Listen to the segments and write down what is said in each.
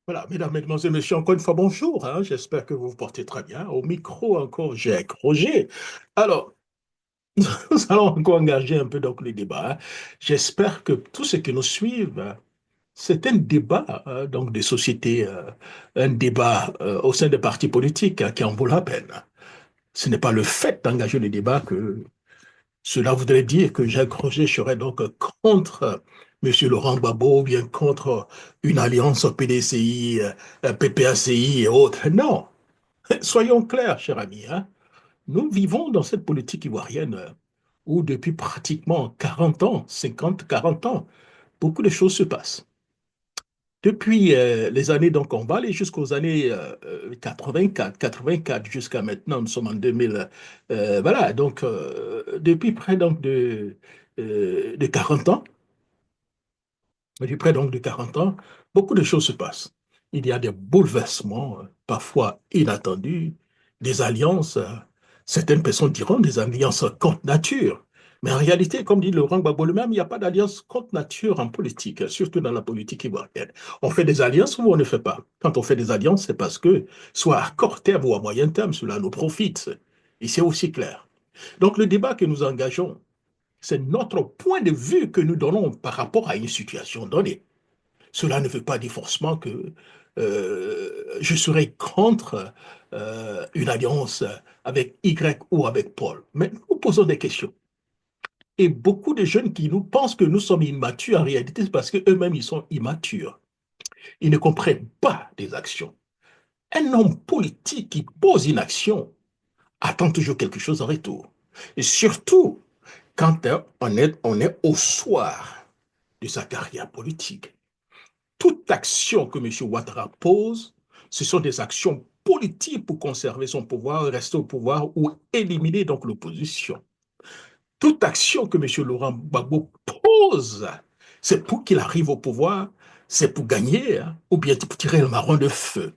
Voilà, mesdames, mesdemoiselles, messieurs, encore une fois, bonjour, hein. J'espère que vous vous portez très bien. Au micro, encore, j'ai Roger. Alors, nous allons encore engager un peu donc le débat, hein. J'espère que tous ceux qui nous suivent, c'est un débat donc des sociétés, un débat au sein des partis politiques qui en vaut la peine. Ce n'est pas le fait d'engager le débat que cela voudrait dire que Jacques Roger serait donc contre M. Laurent Gbagbo ou bien contre une alliance PDCI, PPACI et autres. Non, soyons clairs, cher ami, hein. Nous vivons dans cette politique ivoirienne où depuis pratiquement 40 ans, 50, 40 ans, beaucoup de choses se passent. Depuis les années, donc on va aller jusqu'aux années 84 jusqu'à maintenant, nous sommes en 2000. Voilà, donc depuis près donc de 40 ans, depuis près donc de 40 ans, beaucoup de choses se passent. Il y a des bouleversements, parfois inattendus, des alliances, certaines personnes diront des alliances contre nature. Mais en réalité, comme dit Laurent Gbagbo lui-même, il n'y a pas d'alliance contre nature en politique, surtout dans la politique ivoirienne. On fait des alliances ou on ne fait pas. Quand on fait des alliances, c'est parce que, soit à court terme ou à moyen terme, cela nous profite. Et c'est aussi clair. Donc le débat que nous engageons, c'est notre point de vue que nous donnons par rapport à une situation donnée. Cela ne veut pas dire forcément que je serai contre une alliance avec Y ou avec Paul. Mais nous posons des questions. Et beaucoup de jeunes qui nous pensent que nous sommes immatures, en réalité, c'est parce qu'eux-mêmes, ils sont immatures. Ils ne comprennent pas des actions. Un homme politique qui pose une action attend toujours quelque chose en retour. Et surtout, quand on est au soir de sa carrière politique. Toute action que M. Ouattara pose, ce sont des actions politiques pour conserver son pouvoir, rester au pouvoir ou éliminer donc l'opposition. Toute action que M. Laurent Gbagbo pose, c'est pour qu'il arrive au pouvoir, c'est pour gagner, hein, ou bien pour tirer le marron de feu.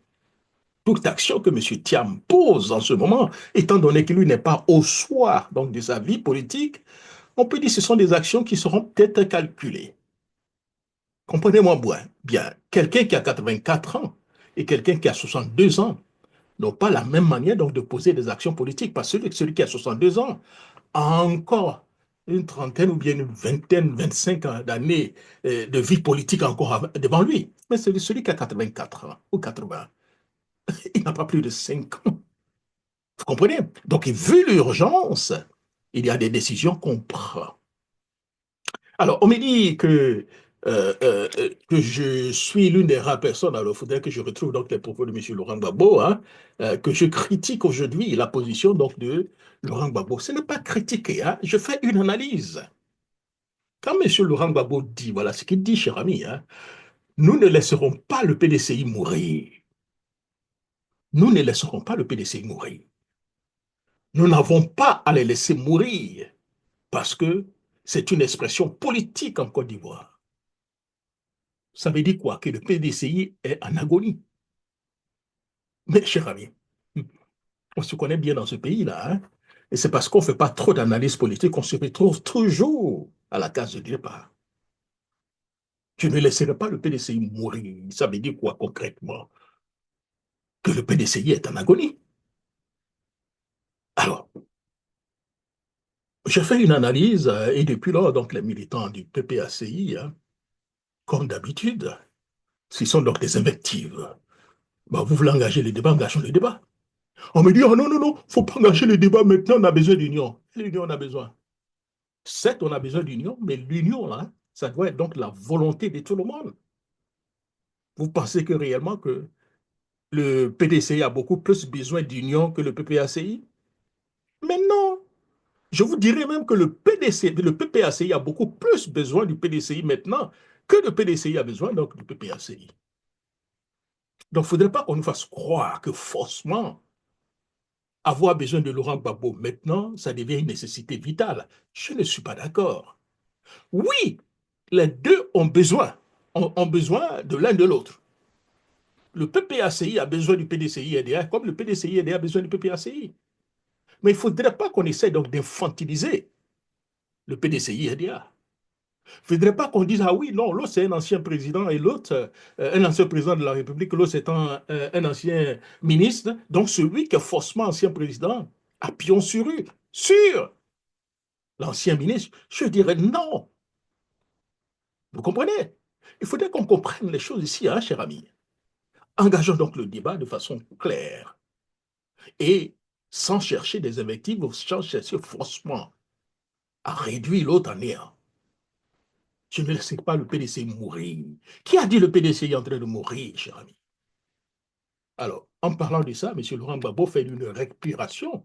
Toute action que M. Thiam pose en ce moment, étant donné que lui n'est pas au soir donc, de sa vie politique, on peut dire que ce sont des actions qui seront peut-être calculées. Comprenez-moi bien, quelqu'un qui a 84 ans et quelqu'un qui a 62 ans n'ont pas la même manière donc de poser des actions politiques. Parce que celui qui a 62 ans a encore une trentaine ou bien une vingtaine, 25 d'années de vie politique encore devant lui. Mais celui qui a 84 ans ou 80, il n'a pas plus de 5 ans. Vous comprenez? Donc, vu l'urgence, il y a des décisions qu'on prend. Alors, on me dit que je suis l'une des rares personnes, alors il faudrait que je retrouve donc les propos de M. Laurent Gbagbo, hein, que je critique aujourd'hui la position donc de Laurent Gbagbo. Ce n'est pas critiquer, hein, je fais une analyse. Quand M. Laurent Gbagbo dit, voilà ce qu'il dit, cher ami, hein, nous ne laisserons pas le PDCI mourir. Nous ne laisserons pas le PDCI mourir. Nous n'avons pas à les laisser mourir parce que c'est une expression politique en Côte d'Ivoire. Ça veut dire quoi? Que le PDCI est en agonie. Mais, cher ami, on se connaît bien dans ce pays-là, hein? Et c'est parce qu'on ne fait pas trop d'analyse politique qu'on se retrouve toujours à la case de départ. Je ne laisserai pas le PDCI mourir. Ça veut dire quoi concrètement? Que le PDCI est en agonie. Alors, j'ai fait une analyse et depuis lors, donc les militants du PPACI, hein, comme d'habitude, ce sont donc des invectives. Bah, vous voulez engager le débat, engageons le débat. On me dit, oh non, non, non, il ne faut pas engager le débat maintenant, on a besoin d'union. L'union, on a besoin. Certes, on a besoin d'union, mais l'union, là, ça doit être donc la volonté de tout le monde. Vous pensez que réellement que le PDCI a beaucoup plus besoin d'union que le PPACI? Mais non! Je vous dirais même que le PPACI a beaucoup plus besoin du PDCI maintenant que le PDCI a besoin donc du PPACI. Donc, il ne faudrait pas qu'on nous fasse croire que forcément, avoir besoin de Laurent Gbagbo maintenant, ça devient une nécessité vitale. Je ne suis pas d'accord. Oui, les deux ont besoin de l'un de l'autre. Le PPACI a besoin du PDCI-EDA comme le PDCI-EDA a besoin du PPACI. Mais il ne faudrait pas qu'on essaie donc d'infantiliser le PDCI-EDA. Il ne faudrait pas qu'on dise, ah oui, non, l'autre c'est un ancien président et l'autre, un ancien président de la République, l'autre c'est un ancien ministre. Donc celui qui est faussement ancien président, appuyons sur l'ancien ministre. Je dirais non. Vous comprenez? Il faudrait qu'on comprenne les choses ici, hein, cher ami. Engageons donc le débat de façon claire et sans chercher des invectives, sans chercher faussement à réduire l'autre en néant. Je ne laisserai pas le PDC mourir. Qui a dit le PDC est en train de mourir, cher ami? Alors, en parlant de ça, M. Laurent Gbagbo fait une récupération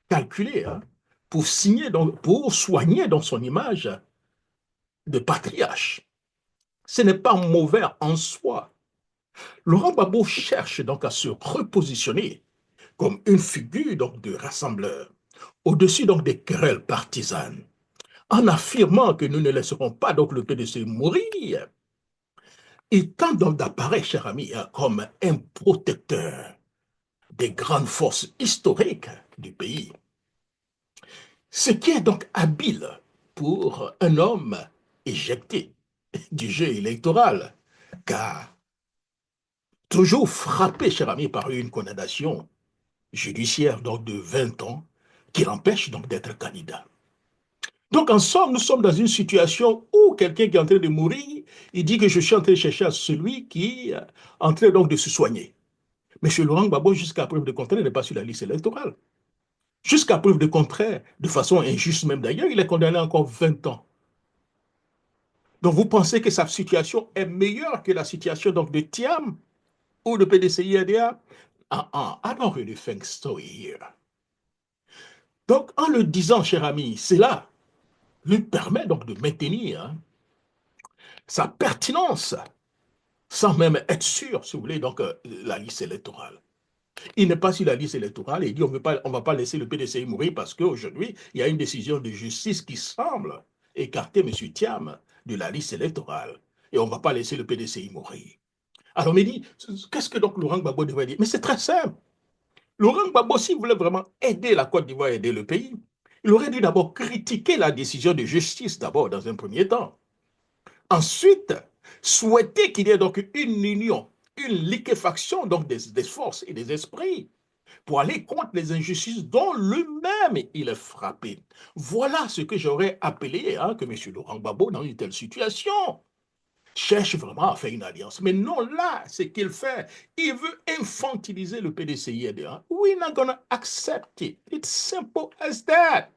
calculée, hein, pour signer, pour soigner dans son image de patriarche. Ce n'est pas mauvais en soi. Laurent Gbagbo cherche donc à se repositionner comme une figure donc de rassembleur, au-dessus donc des querelles partisanes, en affirmant que nous ne laisserons pas donc le PDC mourir. Il tente donc d'apparaître, cher ami, comme un protecteur des grandes forces historiques du pays. Ce qui est donc habile pour un homme éjecté du jeu électoral, car toujours frappé, cher ami, par une condamnation judiciaire donc de 20 ans qui l'empêche donc d'être candidat. Donc, en somme, nous sommes dans une situation où quelqu'un qui est en train de mourir, il dit que je suis en train de chercher à celui qui est en train donc de se soigner. Mais M. Laurent Gbagbo, jusqu'à preuve de contraire, n'est pas sur la liste électorale. Jusqu'à preuve de contraire, de façon injuste même d'ailleurs, il est condamné encore 20 ans. Donc, vous pensez que sa situation est meilleure que la situation donc, de Thiam ou de PDCI-RDA? I don't really think so here. Donc, en le disant, cher ami, cela lui permet donc de maintenir, hein, sa pertinence sans même être sûr, si vous voulez, donc la liste électorale. Il n'est pas sur la liste électorale et il dit on ne va pas laisser le PDCI mourir parce qu'aujourd'hui, il y a une décision de justice qui semble écarter M. Thiam de la liste électorale. Et on ne va pas laisser le PDCI mourir. Alors, on me dit, qu'est-ce que donc Laurent Gbagbo devrait dire? Mais c'est très simple. Laurent Gbagbo, s'il voulait vraiment aider la Côte d'Ivoire, aider le pays, il aurait dû d'abord critiquer la décision de justice, d'abord, dans un premier temps. Ensuite, souhaiter qu'il y ait donc une union, une liquéfaction donc des forces et des esprits pour aller contre les injustices dont lui-même il est frappé. Voilà ce que j'aurais appelé hein, que M. Laurent Gbagbo, dans une telle situation, cherche vraiment à faire une alliance. Mais non, là, ce qu'il fait, il veut infantiliser le PDCI-RDA. We're not gonna accept it. It's simple as that.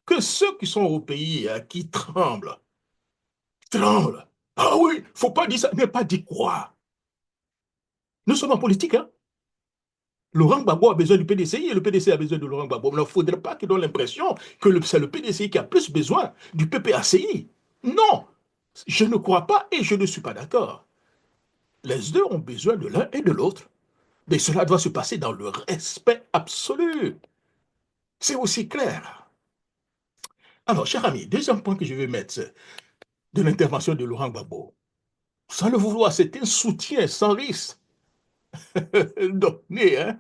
Que ceux qui sont au pays, qui tremblent, tremblent. Ah oui, faut pas dire ça. Mais pas dire quoi? Nous sommes en politique, hein? Laurent Gbagbo a besoin du PDCI et le PDCI a besoin de Laurent Gbagbo. Mais il ne faudrait pas qu'il donne l'impression que c'est le PDCI qui a plus besoin du PPACI. Non, je ne crois pas et je ne suis pas d'accord. Les deux ont besoin de l'un et de l'autre. Mais cela doit se passer dans le respect absolu. C'est aussi clair. Alors, cher ami, deuxième point que je vais mettre de l'intervention de Laurent Gbagbo. Sans le vouloir, c'est un soutien sans risque donné, hein,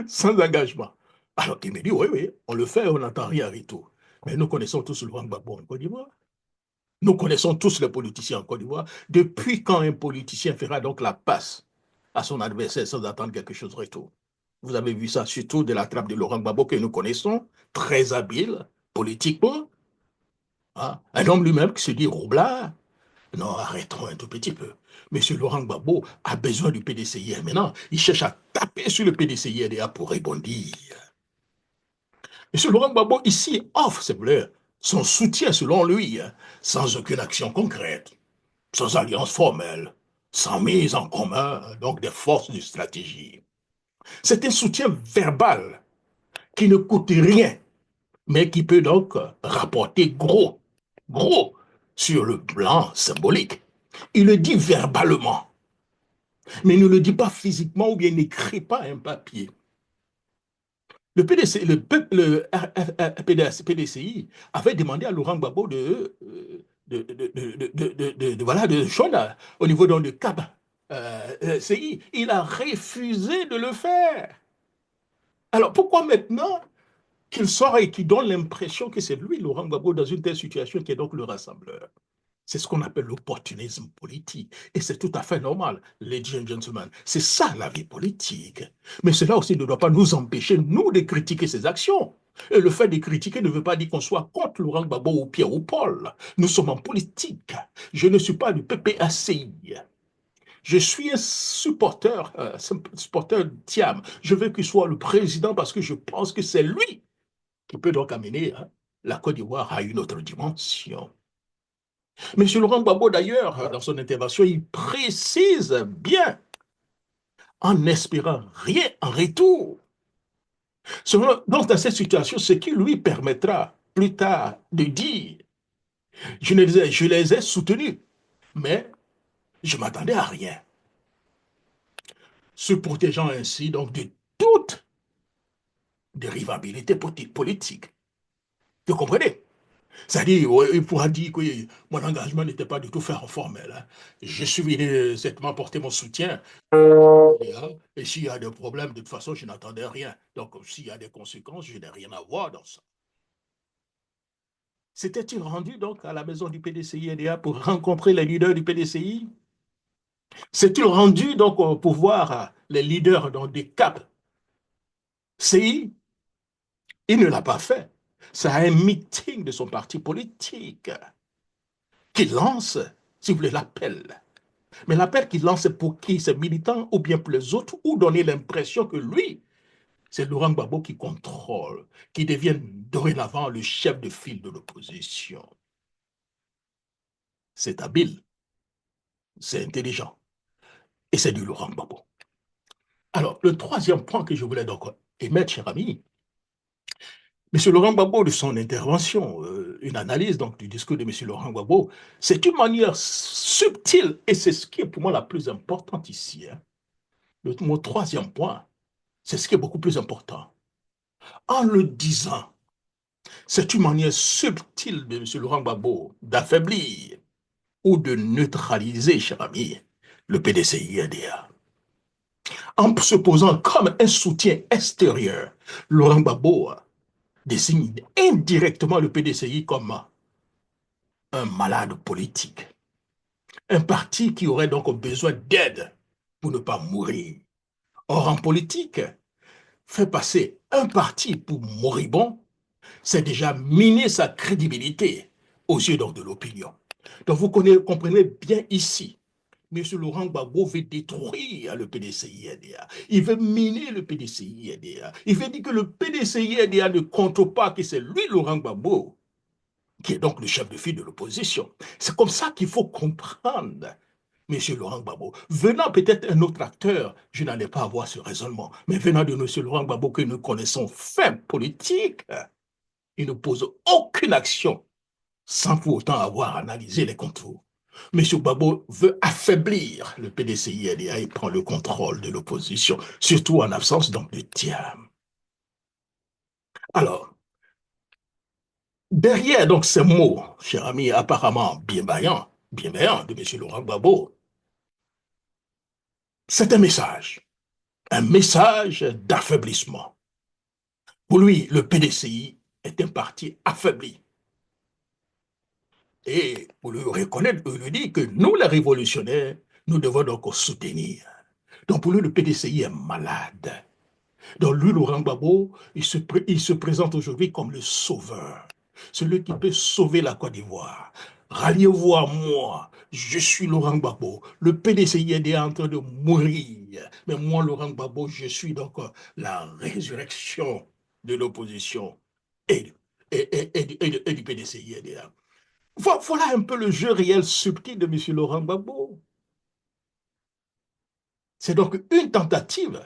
sans engagement. Alors, il me dit, oui, oui, on le fait, on n'entend rien et tout. Mais nous connaissons tous Laurent Gbagbo en Côte d'Ivoire. Nous connaissons tous les politiciens en Côte d'Ivoire. Depuis quand un politicien fera donc la passe à son adversaire sans attendre quelque chose de retour? Vous avez vu ça surtout de la trappe de Laurent Gbagbo que nous connaissons, très habile politiquement. Hein? Un homme lui-même qui se dit roublard. Non, arrêtons un tout petit peu. Monsieur Laurent Gbagbo a besoin du PDCIR maintenant. Il cherche à taper sur le PDCIR pour rebondir. Monsieur Laurent Gbagbo ici offre, s'il vous plaît, son soutien selon lui, hein, sans aucune action concrète, sans alliance formelle, sans mise en commun donc des forces de stratégie. C'est un soutien verbal qui ne coûte rien, mais qui peut donc rapporter gros, gros sur le plan symbolique. Il le dit verbalement, mais il ne le dit pas physiquement ou bien il n'écrit pas un papier. Le PDC, PDCI avait demandé à Laurent Gbagbo voilà, de Chona, au niveau de Cap CI. Il a refusé de le faire. Alors pourquoi maintenant qu'il sort et qui donne l'impression que c'est lui, Laurent Gbagbo, dans une telle situation, qui est donc le rassembleur. C'est ce qu'on appelle l'opportunisme politique. Et c'est tout à fait normal, ladies and gentlemen. C'est ça la vie politique. Mais cela aussi ne doit pas nous empêcher, nous, de critiquer ses actions. Et le fait de critiquer ne veut pas dire qu'on soit contre Laurent Gbagbo ou Pierre ou Paul. Nous sommes en politique. Je ne suis pas du PPACI. Je suis un supporter Thiam. Je veux qu'il soit le président parce que je pense que c'est lui qui peut donc amener la Côte d'Ivoire à une autre dimension. Monsieur Laurent Gbagbo, d'ailleurs, dans son intervention, il précise bien, en n'espérant rien en retour. Donc, dans cette situation, ce qui lui permettra plus tard de dire, je les ai soutenus, mais je m'attendais à rien. Se protégeant ainsi donc de toute dérivabilité politique. Vous comprenez? C'est-à-dire, il pourra dire que mon engagement n'était pas du tout formel. Hein. Je suis venu certainement porter mon soutien. Et s'il y a des problèmes, de toute façon, je n'attendais rien. Donc, s'il y a des conséquences, je n'ai rien à voir dans ça. S'était-il rendu donc à la maison du PDCI-NDA pour rencontrer les leaders du PDCI? S'est-il rendu donc pour voir les leaders dans des CAP CI? Il ne l'a pas fait. C'est un meeting de son parti politique qui lance, si vous voulez, l'appel. Mais l'appel qu'il lance, c'est pour qui? Ses militants ou bien pour les autres, ou donner l'impression que lui, c'est Laurent Gbagbo qui contrôle, qui devient dorénavant le chef de file de l'opposition. C'est habile, c'est intelligent, et c'est du Laurent Gbagbo. Alors, le troisième point que je voulais donc émettre, cher ami, M. Laurent Gbagbo, de son intervention, une analyse donc du discours de M. Laurent Gbagbo, c'est une manière subtile, et c'est ce qui est pour moi la plus importante ici. Hein. Mon troisième point, c'est ce qui est beaucoup plus important. En le disant, c'est une manière subtile de M. Laurent Gbagbo d'affaiblir ou de neutraliser, cher ami, le PDCI-NDA. En se posant comme un soutien extérieur, Laurent Gbagbo désigne indirectement le PDCI comme un malade politique. Un parti qui aurait donc besoin d'aide pour ne pas mourir. Or, en politique, faire passer un parti pour moribond, c'est déjà miner sa crédibilité aux yeux donc de l'opinion. Donc vous comprenez bien ici, M. Laurent Gbagbo veut détruire le PDCI-NDA. Il veut miner le PDCI-NDA. Il veut dire que le PDCI-NDA ne compte pas, que c'est lui, Laurent Gbagbo, qui est donc le chef de file de l'opposition. C'est comme ça qu'il faut comprendre M. Laurent Gbagbo. Venant peut-être un autre acteur, je n'allais pas avoir ce raisonnement, mais venant de M. Laurent Gbagbo que nous connaissons fin politique, il ne pose aucune action sans pour autant avoir analysé les contours. M. Gbagbo veut affaiblir le PDCI-NDA et prend le contrôle de l'opposition, surtout en absence donc de Thiam. Alors, derrière donc ces mots, cher ami, apparemment bienveillants de M. Laurent Gbagbo, c'est un message d'affaiblissement. Pour lui, le PDCI est un parti affaibli. Et pour le reconnaître, il lui dit que nous, les révolutionnaires, nous devons donc soutenir. Donc pour lui, le PDCI est malade. Donc lui, Laurent Gbagbo, il se présente aujourd'hui comme le sauveur. Celui qui peut sauver la Côte d'Ivoire. Ralliez-vous à moi. Je suis Laurent Gbagbo. Le PDCI est en train de mourir. Mais moi, Laurent Gbagbo, je suis donc la résurrection de l'opposition et du PDCI. Voilà un peu le jeu réel subtil de M. Laurent Gbagbo. C'est donc une tentative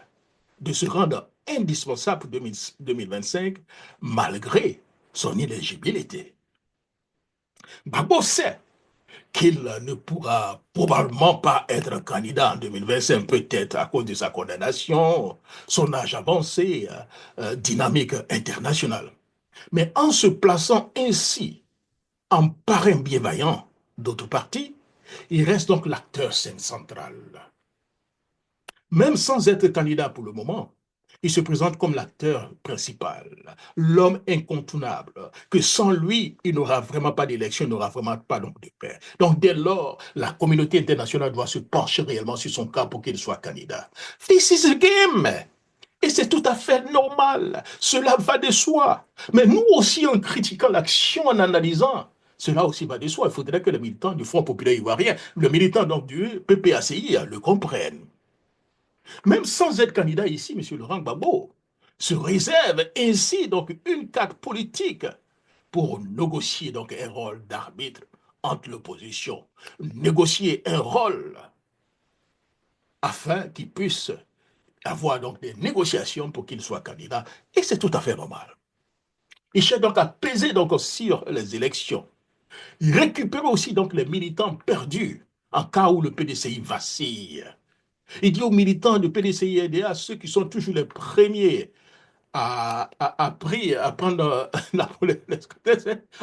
de se rendre indispensable pour 2025 malgré son inéligibilité. Gbagbo sait qu'il ne pourra probablement pas être candidat en 2025, peut-être à cause de sa condamnation, son âge avancé, dynamique internationale. Mais en se plaçant ainsi en parrain bienveillant d'autres partis, il reste donc l'acteur central. Même sans être candidat pour le moment, Il se présente comme l'acteur principal, l'homme incontournable, que sans lui, il n'aura vraiment pas d'élection, il n'aura vraiment pas donc de paix. Donc dès lors, la communauté internationale doit se pencher réellement sur son cas pour qu'il soit candidat. This is a game. Et c'est tout à fait normal. Cela va de soi. Mais nous aussi, en critiquant l'action, en analysant, cela aussi va de soi. Il faudrait que les militants du Front populaire ivoirien, le militant donc du PPACI, le comprennent. Même sans être candidat ici, M. Laurent Gbagbo se réserve ainsi donc une carte politique pour négocier donc un rôle d'arbitre entre l'opposition, négocier un rôle afin qu'il puisse avoir donc des négociations pour qu'il soit candidat, et c'est tout à fait normal. Il cherche donc à peser donc sur les élections. Il récupère aussi donc les militants perdus en cas où le PDCI vacille. Il dit aux militants du PDCI et DA, ceux qui sont toujours les premiers à prendre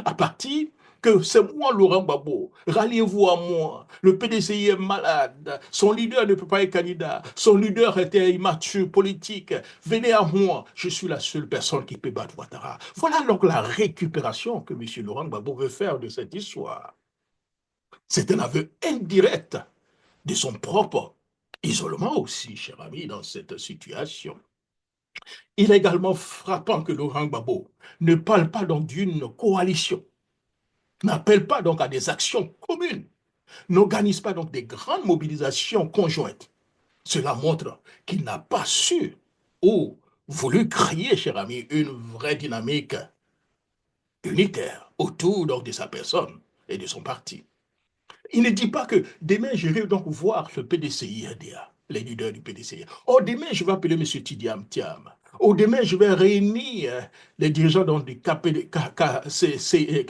à partir que c'est moi, Laurent Gbagbo. Ralliez-vous à moi. Le PDCI est malade. Son leader ne peut pas être candidat. Son leader était immature politique. Venez à moi. Je suis la seule personne qui peut battre Ouattara. Voilà donc la récupération que M. Laurent Gbagbo veut faire de cette histoire. C'est un aveu indirect de son propre isolement aussi, cher ami, dans cette situation. Il est également frappant que Laurent Gbagbo ne parle pas donc d'une coalition, n'appelle pas donc à des actions communes, n'organise pas donc des grandes mobilisations conjointes. Cela montre qu'il n'a pas su ou voulu créer, cher ami, une vraie dynamique unitaire autour donc de sa personne et de son parti. Il ne dit pas que demain, j'irai donc voir le PDCI-RDA, les leaders du PDCI. Oh, demain, je vais appeler M. Tidiam Thiam. Oh, demain, je vais réunir les dirigeants du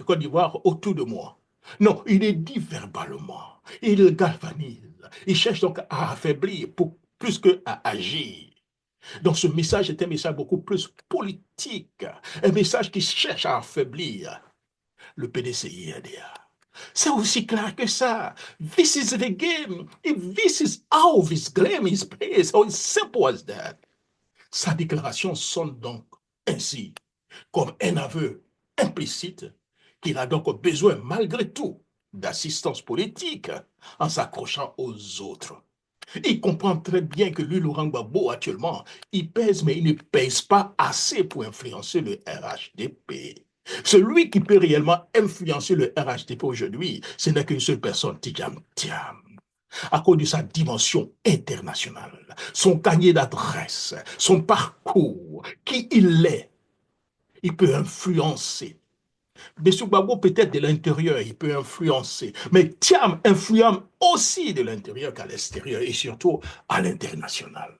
Côte d'Ivoire autour de moi. Non, il est dit verbalement. Il galvanise. Il cherche donc à affaiblir plus qu'à agir. Donc ce message est un message beaucoup plus politique, un message qui cherche à affaiblir le PDCI-RDA. C'est aussi clair que ça. This is the game. If this is how this game is played, so it's simple as that. Sa déclaration sonne donc ainsi, comme un aveu implicite qu'il a donc besoin, malgré tout, d'assistance politique en s'accrochant aux autres. Il comprend très bien que lui, Laurent Gbagbo, actuellement, il pèse, mais il ne pèse pas assez pour influencer le RHDP. Celui qui peut réellement influencer le RHDP aujourd'hui, ce n'est qu'une seule personne, Tidjam Thiam, à cause de sa dimension internationale, son cahier d'adresse, son parcours, qui il est. Il peut influencer. M. Gbagbo, peut-être de l'intérieur, il peut influencer. Mais Thiam influence aussi de l'intérieur qu'à l'extérieur et surtout à l'international.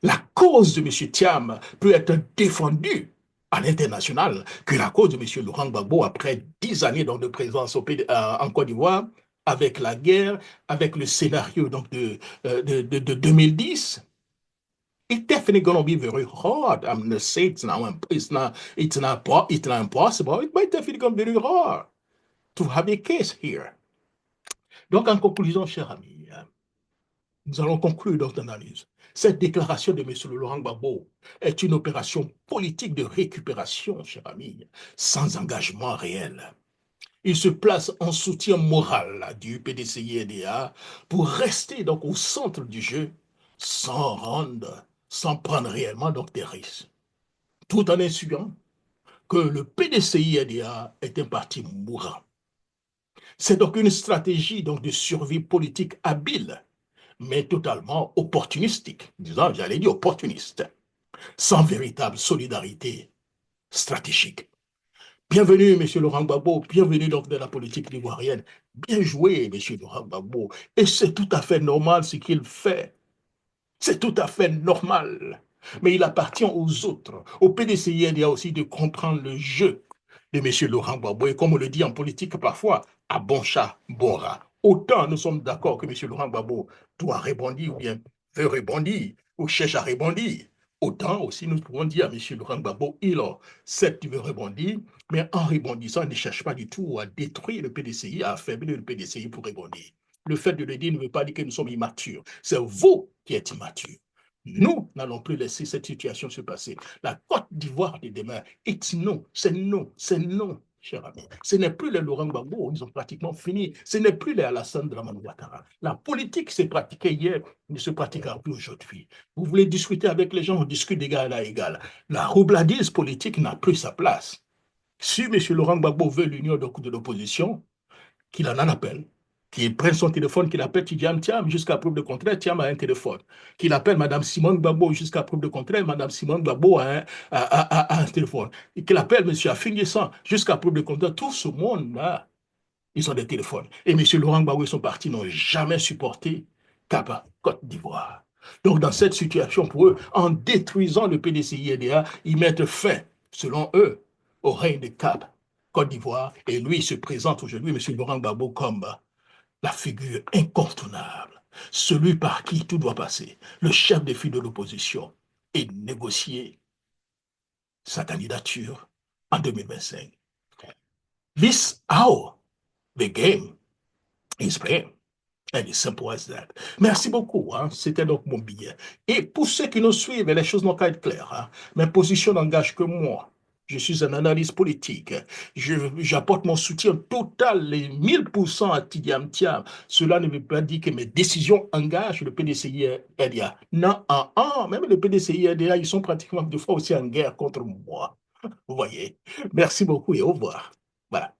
La cause de M. Thiam peut être défendue à l'international que la cause de M. Laurent Gbagbo après 10 années donc, de présence en Côte d'Ivoire, avec la guerre, avec le scénario donc, de 2010. It's definitely going to be very hard. I'm going to say it's not impossible. It might definitely be very hard to have a case here. Donc, en conclusion, chers amis, nous allons conclure notre analyse. Cette déclaration de M. Laurent Gbagbo est une opération politique de récupération, chers amis, sans engagement réel. Il se place en soutien moral du PDCI-RDA pour rester donc au centre du jeu sans prendre réellement donc des risques, tout en assurant que le PDCI-RDA est un parti mourant. C'est donc une stratégie donc de survie politique habile, mais totalement opportunistique, disons, j'allais dire opportuniste, sans véritable solidarité stratégique. Bienvenue, M. Laurent Gbagbo, bienvenue donc dans la politique ivoirienne. Bien joué, M. Laurent Gbagbo. Et c'est tout à fait normal ce qu'il fait. C'est tout à fait normal. Mais il appartient aux autres, au PDCI, il y a aussi de comprendre le jeu de M. Laurent Gbagbo. Et comme on le dit en politique parfois, à bon chat, bon rat. Autant nous sommes d'accord que M. Laurent Gbagbo doit rebondir ou bien veut rebondir ou cherche à rebondir. Autant aussi nous pouvons dire à M. Laurent Gbagbo, certes, tu veux rebondir, mais en rebondissant, il ne cherche pas du tout à détruire le PDCI, à affaiblir le PDCI pour rebondir. Le fait de le dire ne veut pas dire que nous sommes immatures. C'est vous qui êtes immatures. Nous n'allons plus laisser cette situation se passer. La Côte d'Ivoire de demain, it's non, c'est non, c'est non, cher ami. Ce n'est plus les Laurent Gbagbo, ils ont pratiquement fini. Ce n'est plus les Alassane Dramane Ouattara. La politique s'est pratiquée hier, ne se pratiquera plus aujourd'hui. Vous voulez discuter avec les gens, on discute d'égal à égal. La roubladise politique n'a plus sa place. Si M. Laurent Gbagbo veut l'union de l'opposition, qu'il en appelle, qu'il prenne son téléphone, qu'il appelle Tidiane Thiam jusqu'à preuve de contraire, Thiam a un téléphone. Qu'il appelle Mme Simone Gbagbo jusqu'à preuve de contraire, Mme Simone Gbagbo a un téléphone. Et qu'il appelle M. Afingissant jusqu'à preuve de contraire. Tout ce monde-là, ils ont des téléphones. Et M. Laurent Gbagbo et son parti n'ont jamais supporté Cap Côte d'Ivoire. Donc, dans cette situation, pour eux, en détruisant le PDCI-EDA, ils mettent fin, selon eux, au règne de Cap Côte d'Ivoire. Et lui, il se présente aujourd'hui, M. Laurent Gbagbo, comme la figure incontournable, celui par qui tout doit passer, le chef des filles de l'opposition, et négocier sa candidature en 2025. This how the game is playing. And it's simple as that. Merci beaucoup. Hein. C'était donc mon billet. Et pour ceux qui nous suivent, les choses n'ont qu'à être claires. Hein. Mes positions n'engagent que moi. Je suis un analyste politique. J'apporte mon soutien total, les 1000% à Tidiane Thiam. Cela ne veut pas dire que mes décisions engagent le PDCI-RDA. Non, même le PDCI-RDA, ils sont pratiquement deux fois aussi en guerre contre moi. Vous voyez. Merci beaucoup et au revoir. Voilà.